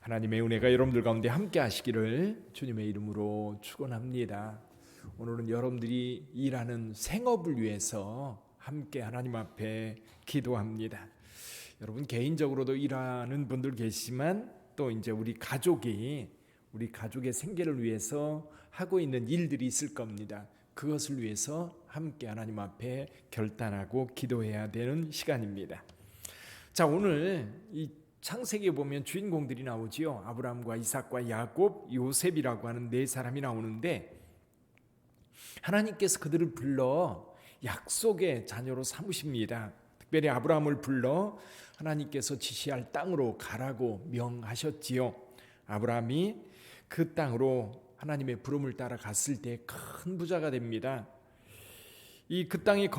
하나님의 은혜가 여러분들 가운데 함께 하시기를 주님의 이름으로 축원합니다. 오늘은 여러분들이 일하는 생업을 위해서 함께 하나님 앞에 기도합니다. 여러분 개인적으로도 일하는 분들 계시지만 또 이제 우리 가족의 생계를 위해서 하고 있는 일들이 있을 겁니다. 그것을 위해서 함께 하나님 앞에 결단하고 기도해야 되는 시간입니다. 자, 오늘 이 창세기에 보면 주인공들이 나오지요. 아브라함과 이삭과 야곱, 요셉이라고 하는 네 사람이 나오는데 하나님께서 그들을 불러 약속의 자녀로 삼으십니다. 특별히 아브라함을 불러 하나님께서 지시할 땅으로 가라고 명하셨지요. 아브라함이 그 땅으로 하나님의 부름을 따라 갔을 때 큰 부자가 됩니다. 그 땅에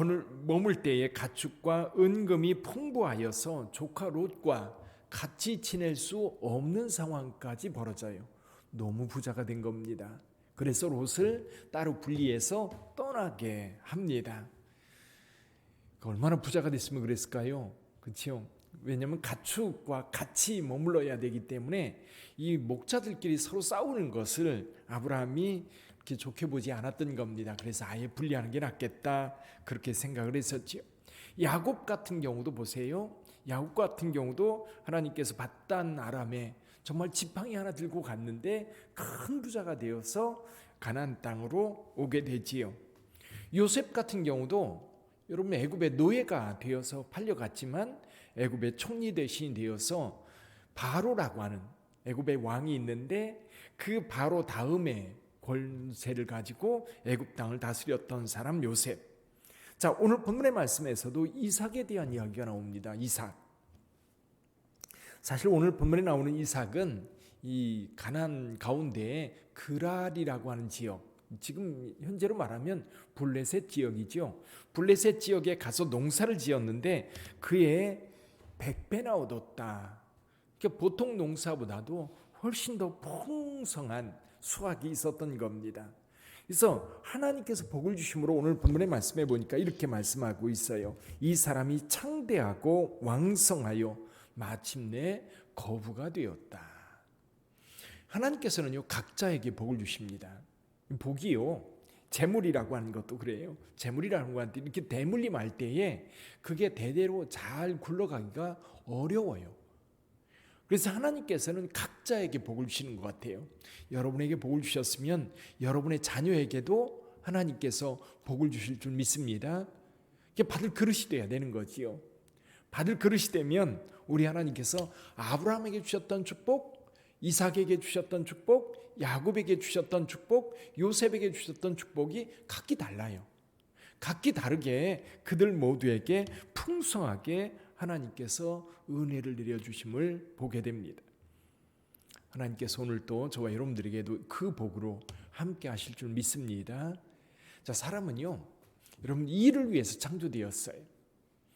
머물 때에 가축과 은금이 풍부하여서 조카 롯과 같이 지낼 수 없는 상황까지 벌어져요. 너무 부자가 된 겁니다. 그래서 롯을 따로 분리해서 떠나게 합니다. 얼마나 부자가 됐으면 그랬을까요? 그렇죠? 왜냐하면 가축과 같이 머물러야 되기 때문에 이 목자들끼리 서로 싸우는 것을 아브라함이 그렇게 좋게 보지 않았던 겁니다. 그래서 아예 분리하는 게 낫겠다 그렇게 생각을 했었죠. 야곱 같은 경우도 보세요. 야곱 같은 경우도 하나님께서 밧단 아람에 정말 지팡이 하나 들고 갔는데 큰 부자가 되어서 가나안 땅으로 오게 되지요. 요셉 같은 경우도 여러분 애굽의 노예가 되어서 팔려갔지만 애굽의 총리 대신이 되어서 바로라고 하는 애굽의 왕이 있는데 그 바로 다음에 권세를 가지고 애굽 땅을 다스렸던 사람 요셉. 자, 오늘 본문의 말씀에서도 이삭에 대한 이야기가 나옵니다. 이삭. 사실 오늘 본문에 나오는 이삭은 이 가나안 가운데 그랄이라고 하는 지역, 지금 현재로 말하면 블레셋 지역이죠. 블레셋 지역에 가서 농사를 지었는데 그의 100배나 얻었다. 그러니까 보통 농사보다도 훨씬 더 풍성한 수확이 있었던 겁니다. 그래서 하나님께서 복을 주심으로 오늘 본문의 말씀에 보니까 이렇게 말씀하고 있어요. 이 사람이 창대하고 왕성하여 마침내 거부가 되었다. 하나님께서는요 각자에게 복을 주십니다. 복이요 재물이라고 하는 것도 그래요. 재물이라는 것한테 이렇게 대물림할 때에 그게 대대로 잘 굴러가기가 어려워요. 그래서 하나님께서는 각자에게 복을 주시는 것 같아요. 여러분에게 복을 주셨으면 여러분의 자녀에게도 하나님께서 복을 주실 줄 믿습니다. 이게 받을 그릇이 돼야 되는 거지요. 받을 그릇이 되면 우리 하나님께서 아브라함에게 주셨던 축복, 이삭에게 주셨던 축복, 야곱에게 주셨던 축복, 요셉에게 주셨던 축복이 각기 달라요. 각기 다르게 그들 모두에게 풍성하게 하나님께서 은혜를 내려주심을 보게 됩니다. 하나님께서 오늘 또 저와 여러분들에게도 그 복으로 함께 하실 줄 믿습니다. 자, 사람은요 여러분 일을 위해서 창조되었어요.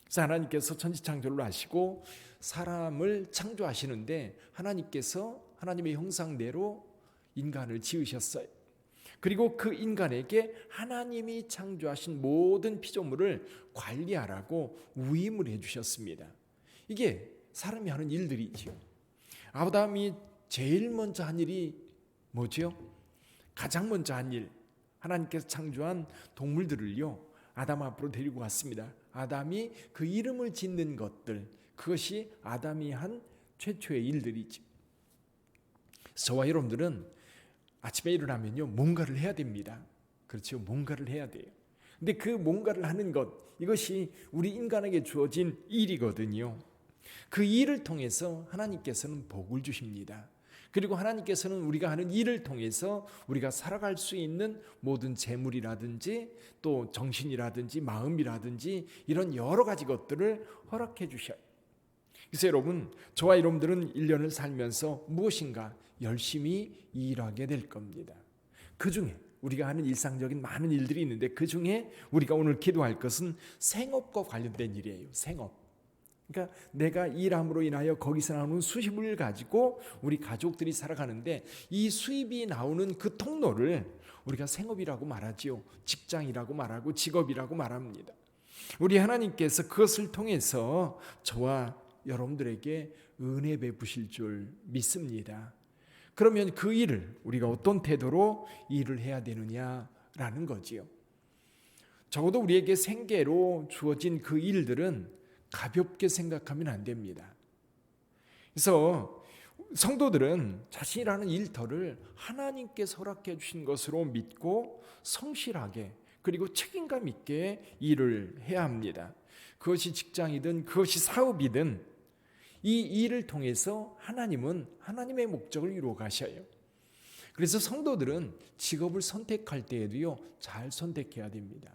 그래서 하나님께서 천지창조를 하시고 사람을 창조하시는데 하나님께서 하나님의 형상대로 인간을 지으셨어요. 그리고 그 인간에게 하나님이 창조하신 모든 피조물을 관리하라고 위임을 해주셨습니다. 이게 사람이 하는 일들이지요. 아담이 제일 먼저 한 일이 뭐죠? 가장 먼저 한 일, 하나님께서 창조한 동물들을요 아담 앞으로 데리고 왔습니다. 아담이 그 이름을 짓는 것들, 그것이 아담이 한 최초의 일들이죠. 저와 여러분들은 아침에 일어나면요 뭔가를 해야 됩니다. 그렇죠? 뭔가를 해야 돼요. 근데 그 뭔가를 하는 것, 이것이 우리 인간에게 주어진 일이거든요. 그 일을 통해서 하나님께서는 복을 주십니다. 그리고 하나님께서는 우리가 하는 일을 통해서 우리가 살아갈 수 있는 모든 재물이라든지 또 정신이라든지 마음이라든지 이런 여러 가지 것들을 허락해 주셔요. 그래서 여러분, 저와 여러분들은 1년을 살면서 무엇인가 열심히 일하게 될 겁니다. 그 중에 우리가 하는 일상적인 많은 일들이 있는데 그 중에 우리가 오늘 기도할 것은 생업과 관련된 일이에요. 생업. 그러니까 내가 일함으로 인하여 거기서 나오는 수입을 가지고 우리 가족들이 살아가는데 이 수입이 나오는 그 통로를 우리가 생업이라고 말하지요. 직장이라고 말하고 직업이라고 말합니다. 우리 하나님께서 그것을 통해서 저와 여러분들에게 은혜 베푸실 줄 믿습니다. 그러면 그 일을 우리가 어떤 태도로 일을 해야 되느냐라는 거지요. 적어도 우리에게 생계로 주어진 그 일들은 가볍게 생각하면 안 됩니다. 그래서 성도들은 자신이라는 일터를 하나님께 허락해 주신 것으로 믿고 성실하게 그리고 책임감 있게 일을 해야 합니다. 그것이 직장이든 그것이 사업이든 이 일을 통해서 하나님은 하나님의 목적을 이루어 가셔요. 그래서 성도들은 직업을 선택할 때에도요, 잘 선택해야 됩니다.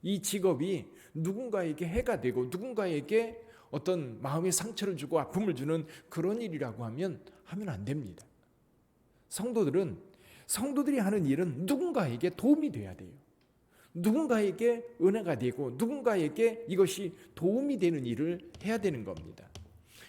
이 직업이 누군가에게 해가 되고 누군가에게 어떤 마음의 상처를 주고 아픔을 주는 그런 일이라고 하면 안 됩니다. 성도들이 하는 일은 누군가에게 도움이 돼야 돼요. 누군가에게 은혜가 되고 누군가에게 이것이 도움이 되는 일을 해야 되는 겁니다.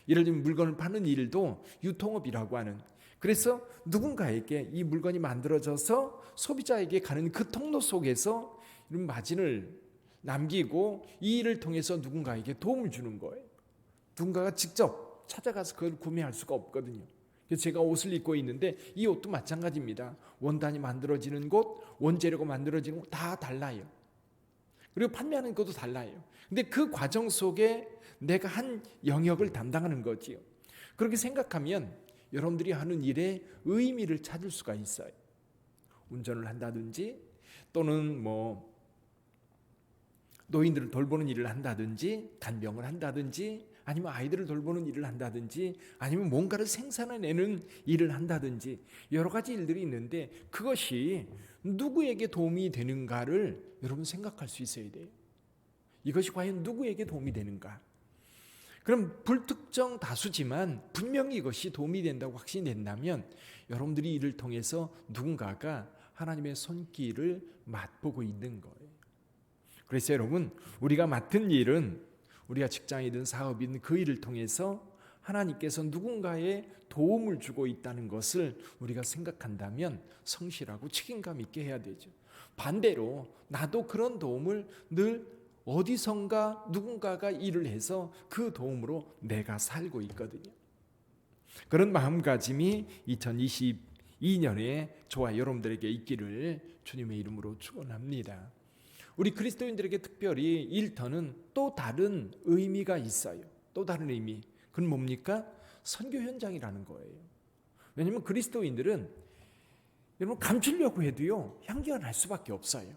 예를 들면 물건을 파는 일도 유통업이라고 하는, 그래서 누군가에게 이 물건이 만들어져서 소비자에게 가는 그 통로 속에서 이런 마진을 남기고 이 일을 통해서 누군가에게 도움을 주는 거예요. 누군가가 직접 찾아가서 그걸 구매할 수가 없거든요. 그래서 제가 옷을 입고 있는데 이 옷도 마찬가지입니다. 원단이 만들어지는 곳, 원재료가 만들어지는 곳 다 달라요. 그리고 판매하는 것도 달라요. 근데 그 과정 속에 내가 한 영역을 담당하는 거지요. 그렇게 생각하면 여러분들이 하는 일에 의미를 찾을 수가 있어요. 운전을 한다든지 또는 노인들을 돌보는 일을 한다든지 간병을 한다든지 아니면 아이들을 돌보는 일을 한다든지 아니면 뭔가를 생산해내는 일을 한다든지 여러 가지 일들이 있는데 그것이 누구에게 도움이 되는가를 여러분 생각할 수 있어야 돼요. 이것이 과연 누구에게 도움이 되는가? 그럼 불특정 다수지만 분명히 이것이 도움이 된다고 확신이 된다면 여러분들이 이를 통해서 누군가가 하나님의 손길을 맛보고 있는 거예요. 그래서 여러분, 우리가 맡은 일은 우리가 직장이든 사업이든 그 일을 통해서 하나님께서 누군가의 도움을 주고 있다는 것을 우리가 생각한다면 성실하고 책임감 있게 해야 되죠. 반대로 나도 그런 도움을 늘 어디선가 누군가가 일을 해서 그 도움으로 내가 살고 있거든요. 그런 마음가짐이 2022년에 저와 여러분들에게 있기를 주님의 이름으로 축원합니다. 우리 그리스도인들에게 특별히 일터는 또 다른 의미가 있어요. 또 다른 의미. 그건 뭡니까? 선교 현장이라는 거예요. 왜냐하면 그리스도인들은 여러분 감추려고 해도요, 향기가 날 수밖에 없어요.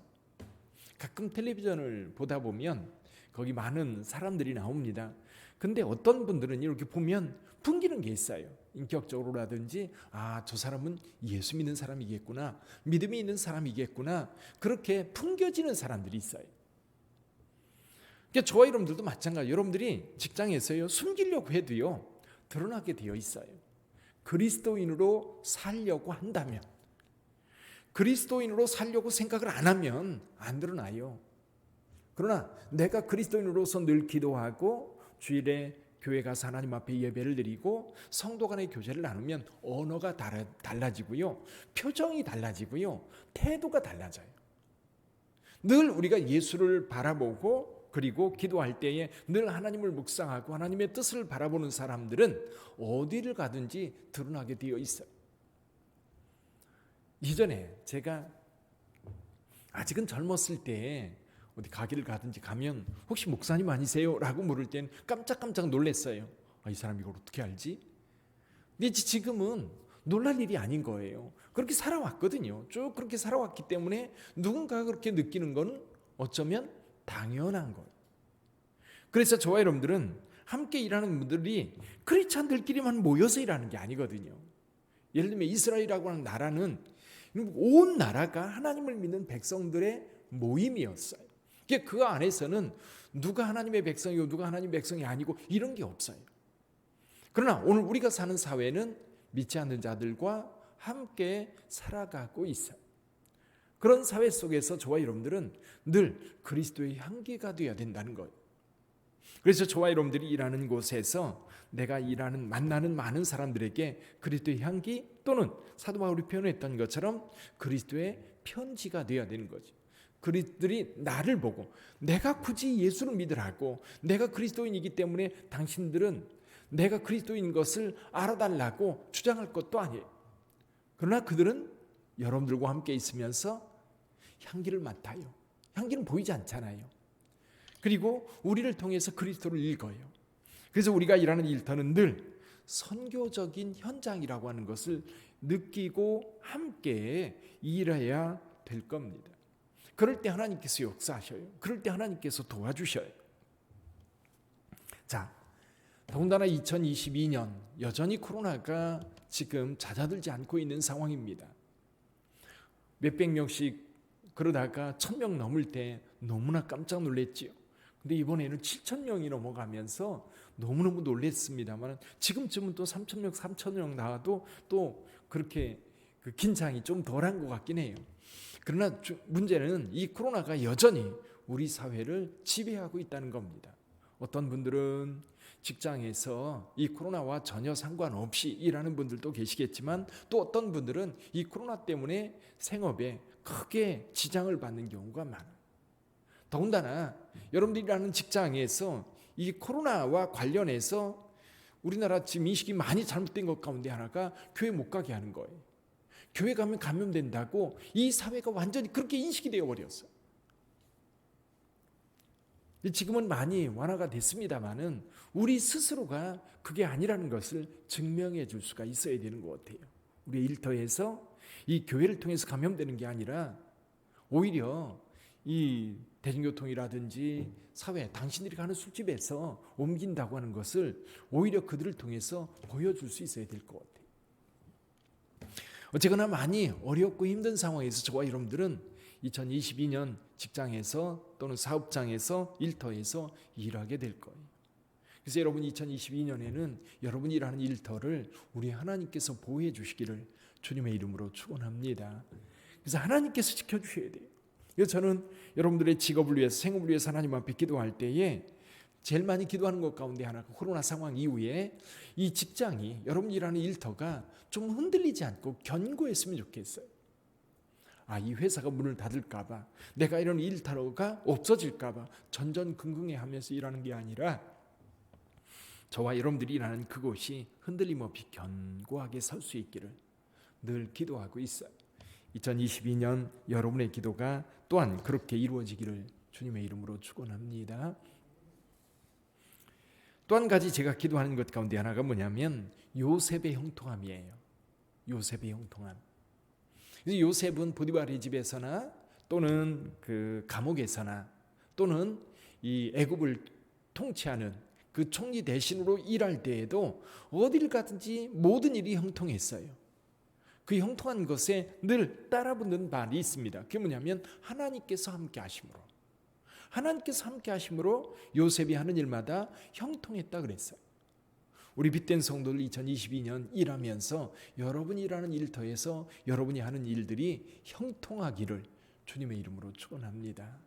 가끔 텔레비전을 보다 보면 거기 많은 사람들이 나옵니다. 근데 어떤 분들은 이렇게 보면 풍기는 게 있어요. 인격적으로라든지 저 사람은 예수 믿는 사람이겠구나, 믿음이 있는 사람이겠구나, 그렇게 풍겨지는 사람들이 있어요. 그러니까 저와 여러분들도 마찬가지예요. 여러분들이 직장에서요 숨기려고 해도요 드러나게 되어 있어요. 그리스도인으로 살려고 한다면, 그리스도인으로 살려고 생각을 안 하면 안 드러나요. 그러나 내가 그리스도인으로서 늘 기도하고 주일에 교회 가서 하나님 앞에 예배를 드리고 성도 간의 교제를 나누면 언어가 달라지고요, 표정이 달라지고요, 태도가 달라져요. 늘 우리가 예수를 바라보고 그리고 기도할 때에 늘 하나님을 묵상하고 하나님의 뜻을 바라보는 사람들은 어디를 가든지 드러나게 되어 있어요. 이전에 제가 아직은 젊었을 때 어디 가게를 가든지 가면 혹시 목사님 아니세요? 라고 물을 때는 깜짝깜짝 놀랐어요. 이 사람 이걸 어떻게 알지? 근데 지금은 놀랄 일이 아닌 거예요. 그렇게 살아왔거든요. 쭉 그렇게 살아왔기 때문에 누군가가 그렇게 느끼는 건 어쩌면 당연한 거예요. 그래서 저와 여러분들은 함께 일하는 분들이 크리스찬들끼리만 모여서 일하는 게 아니거든요. 예를 들면 이스라엘이라고 하는 나라는 온 나라가 하나님을 믿는 백성들의 모임이었어요. 그 안에서는 누가 하나님의 백성이고 누가 하나님의 백성이 아니고 이런 게 없어요. 그러나 오늘 우리가 사는 사회는 믿지 않는 자들과 함께 살아가고 있어요. 그런 사회 속에서 저와 여러분들은 늘 그리스도의 향기가 되어야 된다는 거예요. 그래서 저와 여러분들이 일하는 곳에서 내가 만나는 많은 사람들에게 그리스도의 향기 또는 사도 바울이 표현했던 것처럼 그리스도의 편지가 되어야 되는 거죠. 그리스도들이 나를 보고 내가 굳이 예수를 믿으라고, 내가 그리스도인이기 때문에 당신들은 내가 그리스도인 것을 알아달라고 주장할 것도 아니에요. 그러나 그들은 여러분들과 함께 있으면서 향기를 맡아요. 향기는 보이지 않잖아요. 그리고 우리를 통해서 그리스도를 읽어요. 그래서 우리가 일하는 일터는 늘 선교적인 현장이라고 하는 것을 느끼고 함께 일해야 될 겁니다. 그럴 때 하나님께서 역사하셔요. 그럴 때 하나님께서 도와주셔요. 자, 더군다나 2022년 여전히 코로나가 지금 잦아들지 않고 있는 상황입니다. 몇백 명씩 그러다가 1,000명 넘을 때 너무나 깜짝 놀랐지요. 근데 이번에는 7,000명이 넘어가면서 너무너무 놀랐습니다만 지금쯤은 또 3,000명, 4,000명 나와도 또 그렇게 그 긴장이 좀 덜한 것 같긴 해요. 그러나 문제는 이 코로나가 여전히 우리 사회를 지배하고 있다는 겁니다. 어떤 분들은 직장에서 이 코로나와 전혀 상관없이 일하는 분들도 계시겠지만 또 어떤 분들은 이 코로나 때문에 생업에 크게 지장을 받는 경우가 많아요. 더군다나 여러분들이 일하는 직장에서 이 코로나와 관련해서 우리나라 지금 인식이 많이 잘못된 것 가운데 하나가 교회 못 가게 하는 거예요. 교회 가면 감염된다고 이 사회가 완전히 그렇게 인식이 되어버렸어요. 지금은 많이 완화가 됐습니다만은 우리 스스로가 그게 아니라는 것을 증명해 줄 수가 있어야 되는 것 같아요. 우리 일터에서 이 교회를 통해서 감염되는 게 아니라 오히려 이 대중교통이라든지 사회, 당신들이 가는 술집에서 옮긴다고 하는 것을 오히려 그들을 통해서 보여줄 수 있어야 될 것 같아요. 어쨌거나 많이 어렵고 힘든 상황에서 저와 여러분들은 2022년 직장에서 또는 사업장에서 일터에서 일하게 될 거예요. 그래서 여러분 2022년에는 여러분이 일하는 일터를 우리 하나님께서 보호해 주시기를 주님의 이름으로 축원합니다. 그래서 하나님께서 지켜주셔야 돼요. 그래서 저는 여러분들의 직업을 위해서 생업을 위해서 하나님 앞에 기도할 때에 제일 많이 기도하는 것 가운데 하나가 코로나 상황 이후에 이 직장이 여러분 일하는 일터가 좀 흔들리지 않고 견고했으면 좋겠어요. 이 회사가 문을 닫을까 봐 내가 이런 일터가 없어질까 봐 전전긍긍해하면서 일하는 게 아니라 저와 여러분들이 일하는 그곳이 흔들림 없이 견고하게 설 수 있기를 늘 기도하고 있어요. 2022년 여러분의 기도가 또한 그렇게 이루어지기를 주님의 이름으로 축원합니다. 또 한 가지 제가 기도하는 것 가운데 하나가 뭐냐면 요셉의 형통함이에요. 요셉의 형통함. 요셉은 보디발의 집에서나 또는 그 감옥에서나 또는 이 애굽을 통치하는 그 총리 대신으로 일할 때에도 어딜 가든지 모든 일이 형통했어요. 그 형통한 것에 늘 따라붙는 말이 있습니다. 그게 뭐냐면 하나님께서 함께 하심으로. 하나님께서 함께 하심으로 요셉이 하는 일마다 형통했다 그랬어요. 우리 빛된 성도들 2022년 일하면서 여러분이 일하는 일터에서 여러분이 하는 일들이 형통하기를 주님의 이름으로 축원합니다.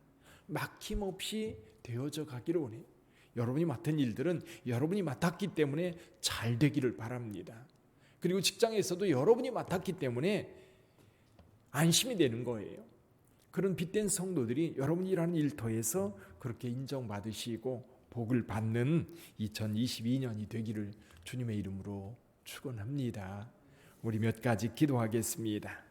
막힘없이 되어져 가기를 원해요. 여러분이 맡은 일들은 여러분이 맡았기 때문에 잘 되기를 바랍니다. 그리고 직장에서도 여러분이 맡았기 때문에 안심이 되는 거예요. 그런 빛된 성도들이 여러분이 일하는 일터에서 그렇게 인정받으시고 복을 받는 2022년이 되기를 주님의 이름으로 축원합니다. 우리 몇 가지 기도하겠습니다.